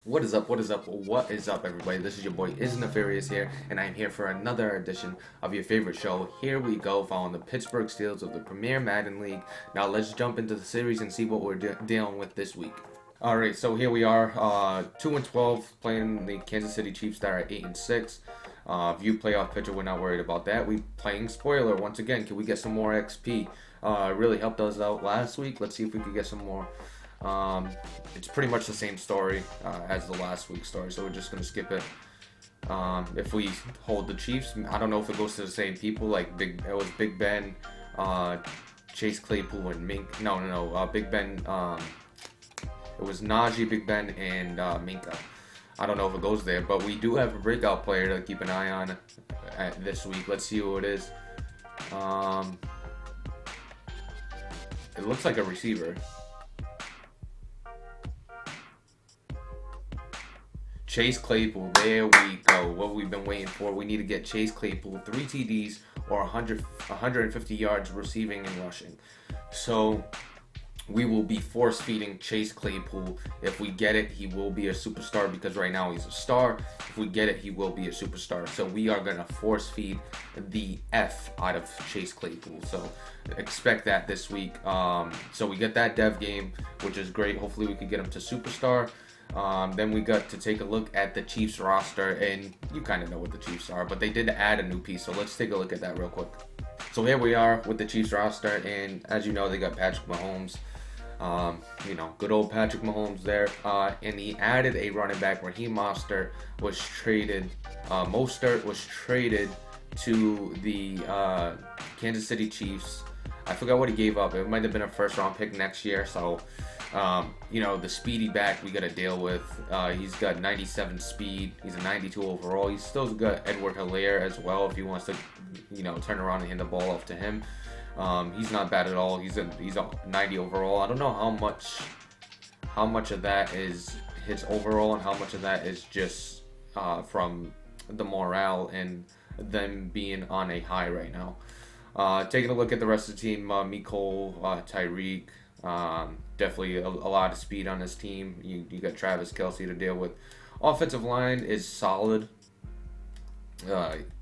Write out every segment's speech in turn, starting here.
What is up? What is up? What is up, everybody? This is your boy Is Nefarious here, and I'm here for another edition of your favorite show. Here we go, following the Pittsburgh Steelers of the Premier Madden League. Now let's jump into the series and see what we're dealing with this week. All right, so here we are, 2-12, playing the Kansas City Chiefs that are at 8-6. View playoff picture, we're not worried about that. We playing spoiler once again. Can we get some more XP? Really helped us out last week. Let's see if we could get some more. It's pretty much the same story as the last week's story, so we're just gonna skip it. If we hold the Chiefs, I don't know if it goes to the same people. Like it was Big Ben, Chase Claypool, and Mink. No. Big Ben. It was Najee, Big Ben, and Minka. I don't know if it goes there, but we do have a breakout player to keep an eye on this week. Let's see who it is. It looks like a receiver. Chase Claypool, there we go. What we've been waiting for. We need to get Chase Claypool 3 TDs or 150 yards receiving and rushing. So we will be force feeding Chase Claypool. If we get it, he will be a superstar because right now he's a star. If we get it, he will be a superstar. So we are going to force feed the F out of Chase Claypool. So expect that this week. So we get that dev game, which is great. Hopefully we can get him to superstar. Then we got to take a look at the Chiefs roster, and you kind of know what the Chiefs are, but they did add a new piece, so let's take a look at that real quick. So here we are with the Chiefs roster, and as you know, they got Patrick Mahomes. Good old Patrick Mahomes there, and he added a running back. Raheem Mostert was traded. Mostert was traded to the Kansas City Chiefs. I forgot what he gave up. It might have been a first-round pick next year, so. The speedy back we got to deal with. He's got 97 speed. He's a 92 overall. He's still got Edward Hilaire as well if he wants to, turn around and hand the ball off to him. He's not bad at all. He's a 90 overall. I don't know how much of that is his overall and how much of that is just from the morale and them being on a high right now. Taking a look at the rest of the team, Mecole, Tyreek. Definitely a lot of speed on this team. You got Travis Kelce to deal with. Offensive line is solid.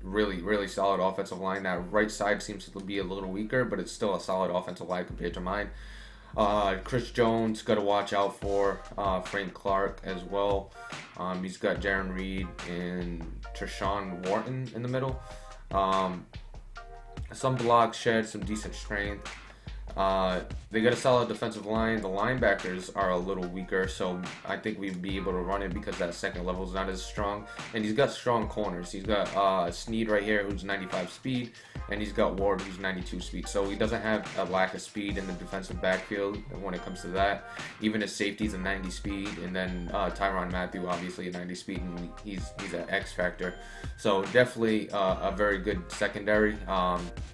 Really solid offensive line. That right side seems to be a little weaker, but it's still a solid offensive line compared to mine. Chris Jones got to watch out for. Frank Clark as well. He's got Jaron Reed and Treshaun Wharton in the middle. Some blocks shed, some decent strength. They got a solid defensive line. The linebackers are a little weaker, so I think we'd be able to run it because that second level is not as strong. And he's got strong corners. He's got Snead right here, who's 95 speed, and he's got Ward, who's 92 speed. So he doesn't have a lack of speed in the defensive backfield when it comes to that. Even his safety's a 90 speed, and then Tyrann Mathieu, obviously a 90 speed, and he's an X factor. So definitely a very good secondary.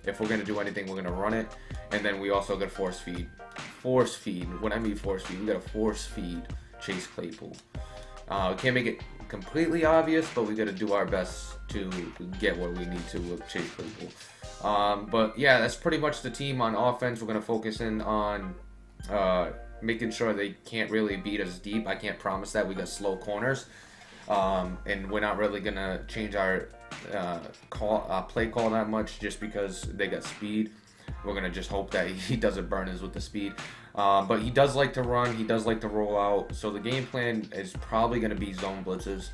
If we're gonna do anything, we're gonna run it. And then we also got force feed. Force feed. When I mean force feed, we got to force feed Chase Claypool. We can't make it completely obvious, but we got to do our best to get what we need to with Chase Claypool. But yeah, that's pretty much the team on offense. We're going to focus in on making sure they can't really beat us deep. I can't promise that. We got slow corners. And we're not really going to change our play call that much just because they got speed. We're going to just hope that he doesn't burn us with the speed. But he does like to run. He does like to roll out. So the game plan is probably going to be zone blitzes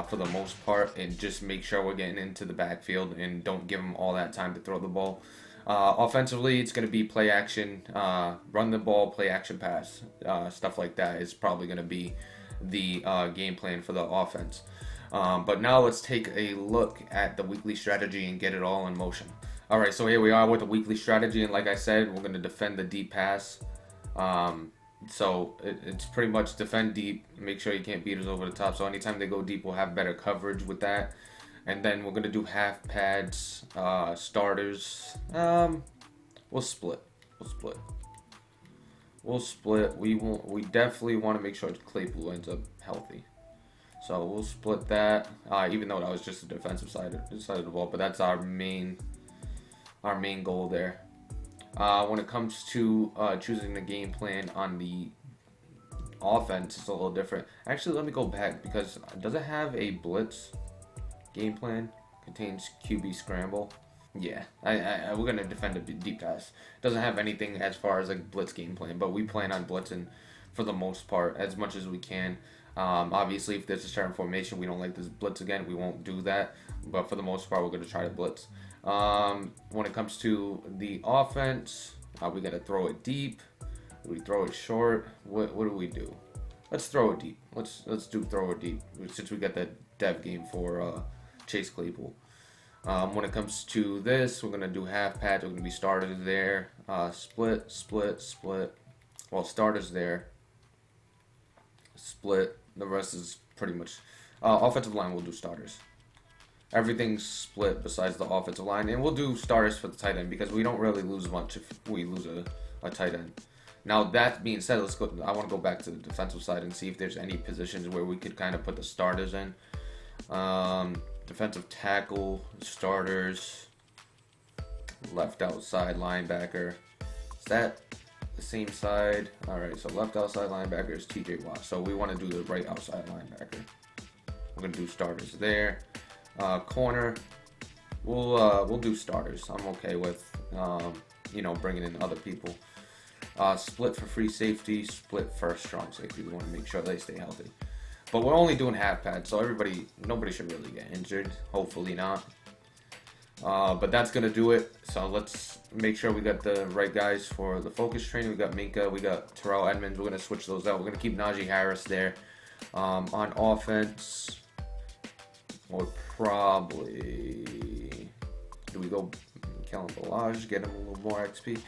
for the most part. And just make sure we're getting into the backfield and don't give him all that time to throw the ball. Offensively, it's going to be play action, run the ball, play action pass. Stuff like that is probably going to be the game plan for the offense. But now let's take a look at the weekly strategy and get it all in motion. All right, so here we are with the weekly strategy, and like I said, we're going to defend the deep pass. So it's pretty much defend deep, make sure you can't beat us over the top. So anytime they go deep, we'll have better coverage with that. And then we're going to do half pads, starters. We'll split. We definitely want to make sure Claypool ends up healthy. So we'll split that, even though that was just the defensive side of the ball, but that's our main goal there. When it comes to choosing the game plan on the offense is a little different. Actually, let me go back because does it have a blitz game plan? Contains QB scramble. Yeah, we're gonna defend a deep pass. Doesn't have anything as far as like blitz game plan, but we plan on blitzing for the most part as much as we can. Obviously, if there's a certain formation we don't like this blitz again, we won't do that. But for the most part, we're gonna try to blitz. When it comes to the offense, we gotta throw it deep. Do we throw it short? What do we do? Let's throw it deep. Let's do throw it deep since we got that dev game for Chase Claypool. When it comes to this, we're gonna do half pads. We're gonna be starters there. Split, split, split. Well, starters there. Split. The rest is pretty much offensive line. We'll do starters. Everything's split besides the offensive line, and we'll do starters for the tight end because we don't really lose much if we lose a tight end. Now that being said, let's go. I want to go back to the defensive side and see if there's any positions where we could kind of put the starters in. Defensive tackle, starters, left outside linebacker. Is that the same side? All right, so left outside linebacker is TJ Watt. So we want to do the right outside linebacker. We're gonna do starters there. Corner, we'll do starters. I'm okay with bringing in other people. Split for free safety, split for strong safety. We want to make sure they stay healthy. But we're only doing half pads, so nobody should really get injured. Hopefully not. But that's gonna do it. So let's make sure we got the right guys for the focus training. We got Minka, we got Terrell Edmonds. We're gonna switch those out. We're gonna keep Najee Harris there. On offense, we'll probably do we go Kellen Balaj, get him a little more XP.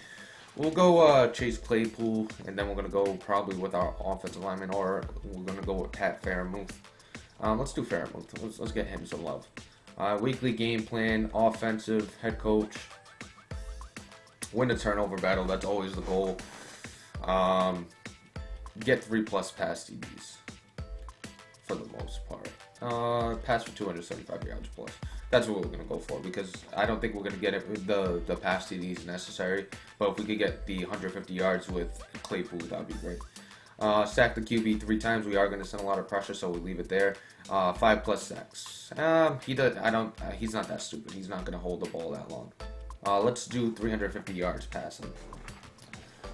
We'll go Chase Claypool, and then we're going to go probably with our offensive lineman, or we're going to go with Pat Fairmouth. Let's do Fairmouth. Let's get him some love. Weekly game plan, offensive, head coach. Win the turnover battle. That's always the goal. Get 3+ pass TDs for the most part. Pass for 275 yards plus. That's what we're going to go for because I don't think we're going to get it the pass TDs necessary. But if we could get the 150 yards with Claypool, that would be great. Sack the QB 3 times. We are going to send a lot of pressure, so we'll leave it there. 5+ sacks. He's not that stupid. He's not going to hold the ball that long. Let's do 350 yards passing.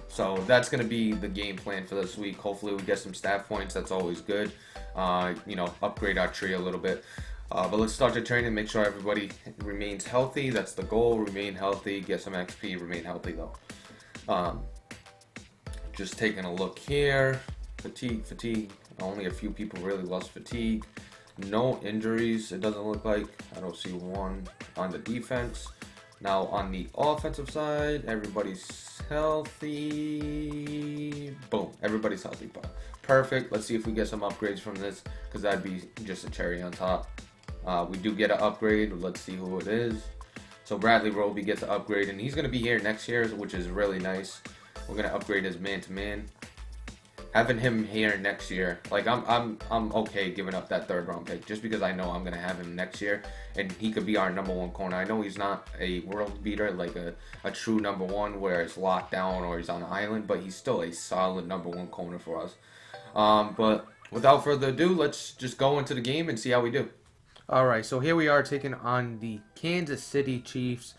So that's going to be the game plan for this week. Hopefully we get some stat points. That's always good. Upgrade our tree a little bit. But let's start the training, make sure everybody remains healthy. That's the goal, remain healthy, get some XP, remain healthy though. Just taking a look here. Fatigue. Only a few people really lost fatigue. No injuries, it doesn't look like. I don't see one on the defense. Now on the offensive side, everybody's healthy. Boom, everybody's healthy. Perfect. Let's see if we get some upgrades from this, because that'd be just a cherry on top. We do get an upgrade. Let's see who it is. So Bradley Roby gets an upgrade, and he's going to be here next year, which is really nice. We're going to upgrade his man-to-man. Having him here next year, like I'm okay giving up that 3rd round pick just because I know I'm going to have him next year, and he could be our #1 corner. I know he's not a world beater like a true #1 where it's locked down or he's on an island, but he's still a solid #1 corner for us. But without further ado, let's just go into the game and see how we do. Alright, so here we are taking on the Kansas City Chiefs.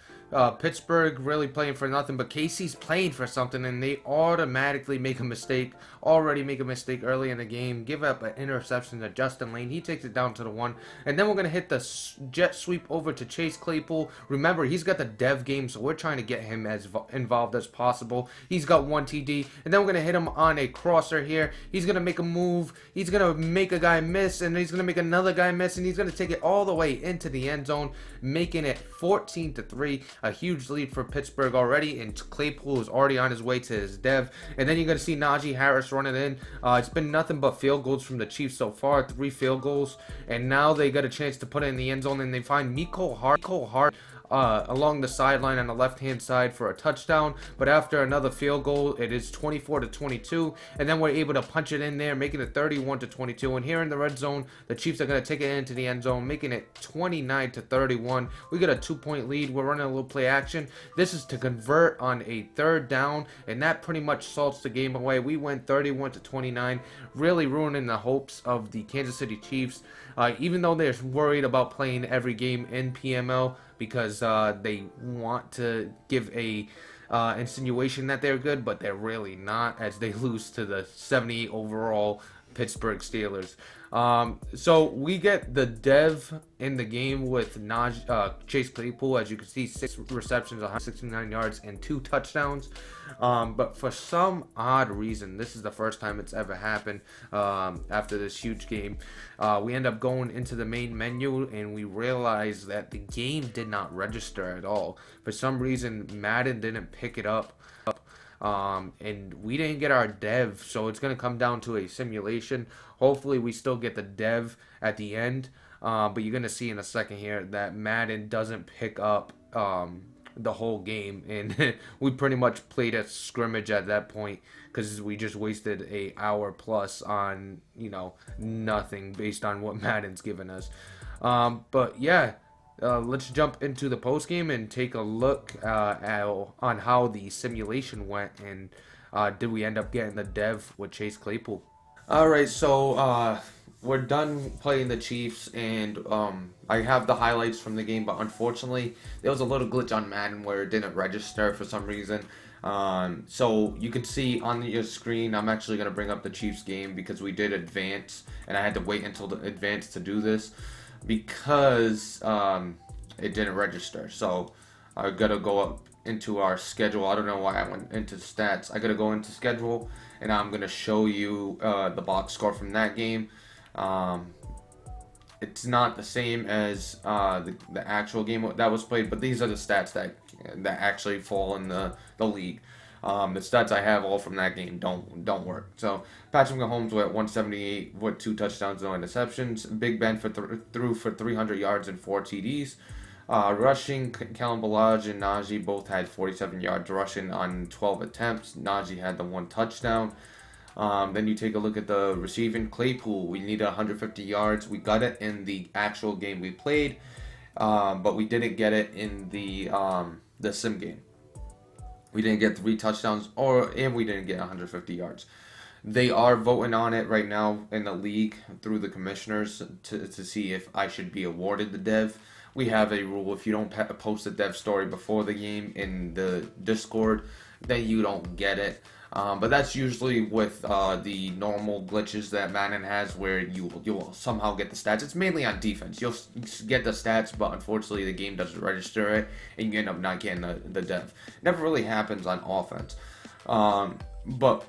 Pittsburgh really playing for nothing, but KC's playing for something, and they automatically make a mistake. Already make a mistake early in the game. Give up an interception to Justin Lane. He takes it down to the 1. And then we're going to hit the jet sweep over to Chase Claypool. Remember, he's got the dev game, so we're trying to get him as involved as possible. He's got 1 TD. And then we're going to hit him on a crosser here. He's going to make a move. He's going to make a guy miss, and he's going to make another guy miss, and he's going to take it all the way into the end zone, making it 14-3. A huge lead for Pittsburgh already, and Claypool is already on his way to his dev. And then you're going to see Najee Harris running in. It's been nothing but field goals from the Chiefs so far, 3 field goals, and now they got a chance to put it in the end zone, and they find Mecole Hardman along the sideline on the left-hand side for a touchdown, but after another field goal, it is 24-22, and then we're able to punch it in there, making it 31-22. And here in the red zone, the Chiefs are going to take it into the end zone, making it 29-31. We get a 2-point lead. We're running a little play action. This is to convert on a third down, and that pretty much salts the game away. We went 31-29, really ruining the hopes of the Kansas City Chiefs. Even though they're worried about playing every game in PML because they want to give a insinuation that they're good, but they're really not, as they lose to the 78 overall Pittsburgh Steelers. So we get the dev in the game with Chase Claypool. As you can see, 6 receptions, 169 yards, and 2 touchdowns. But for some odd reason, this is the first time it's ever happened after this huge game. We end up going into the main menu, and we realize that the game did not register at all. For some reason, Madden didn't pick it up. And we didn't get our dev, so it's going to come down to a simulation. Hopefully we still get the dev at the end, but you're going to see in a second here that Madden doesn't pick up the whole game, and we pretty much played a scrimmage at that point because we just wasted an hour plus on, nothing based on what Madden's given us. But yeah, let's jump into the post game and take a look on how the simulation went, and did we end up getting the dev with Chase Claypool. Alright, so we're done playing the Chiefs, and I have the highlights from the game, but unfortunately there was a little glitch on Madden where it didn't register for some reason. So you can see on your screen, I'm actually going to bring up the Chiefs game because we did advance, and I had to wait until the advance to do this because it didn't register. So I gotta go up into our schedule. I don't know why I went into stats. I gotta go into schedule, and I'm gonna show you the box score from that game. It's not the same as the actual game that was played, but these are the stats that actually fall in the league. The stats I have all from that game don't work. So Patrick Mahomes were at 178 with 2 touchdowns, no interceptions. Big Ben threw for 300 yards and 4 TDs. Rushing, Kellen Balaj and Najee both had 47 yards rushing on 12 attempts. Najee had the 1 touchdown. Then you take a look at the receiving. Claypool, we needed 150 yards. We got it in the actual game we played, but we didn't get it in the sim game. We didn't get 3 touchdowns, and we didn't get 150 yards. They are voting on it right now in the league through the commissioners to see if I should be awarded the dev. We have a rule: if you don't post a dev story before the game in the Discord, then you don't get it. But that's usually with the normal glitches that Madden has, where you'll somehow get the stats. It's mainly on defense. You'll get the stats, but unfortunately the game doesn't register it, and you end up not getting the dev. Never really happens on offense. But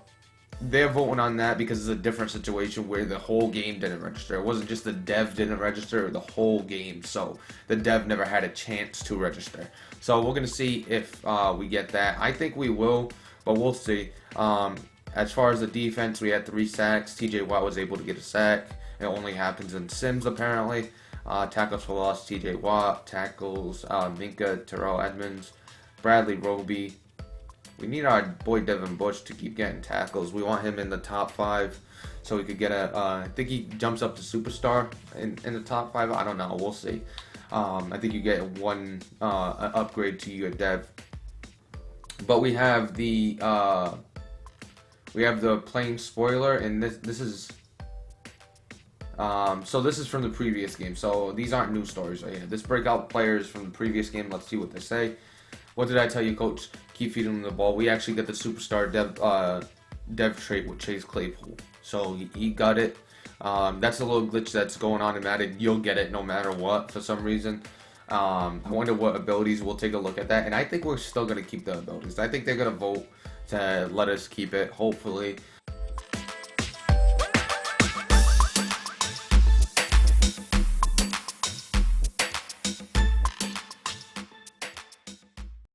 they're voting on that because it's a different situation where the whole game didn't register. It wasn't just the dev didn't register, the whole game. So the dev never had a chance to register. So we're going to see if we get that. I think we will, but we'll see. As far as the defense, we had 3 sacks. TJ Watt was able to get a sack. It only happens in Sims, apparently. Tackles for loss, TJ Watt. Tackles, Minka, Terrell Edmonds, Bradley Roby. We need our boy Devin Bush to keep getting tackles. We want him in the top 5 so we could get I think he jumps up to superstar in the top 5. I don't know. We'll see. I think you get 1 upgrade to your dev. But we have the plain spoiler, and this is so this is from the previous game. So these aren't new stories right here. This breakout players from the previous game. Let's see what they say. What did I tell you, coach? Keep feeding him the ball. We actually got the superstar dev trait with Chase Claypool. So he got it. That's a little glitch that's going on in Madden. You'll get it no matter what for some reason. I wonder what abilities. We'll take a look at that. And I think we're still going to keep the abilities. I think they're going to vote to let us keep it, hopefully.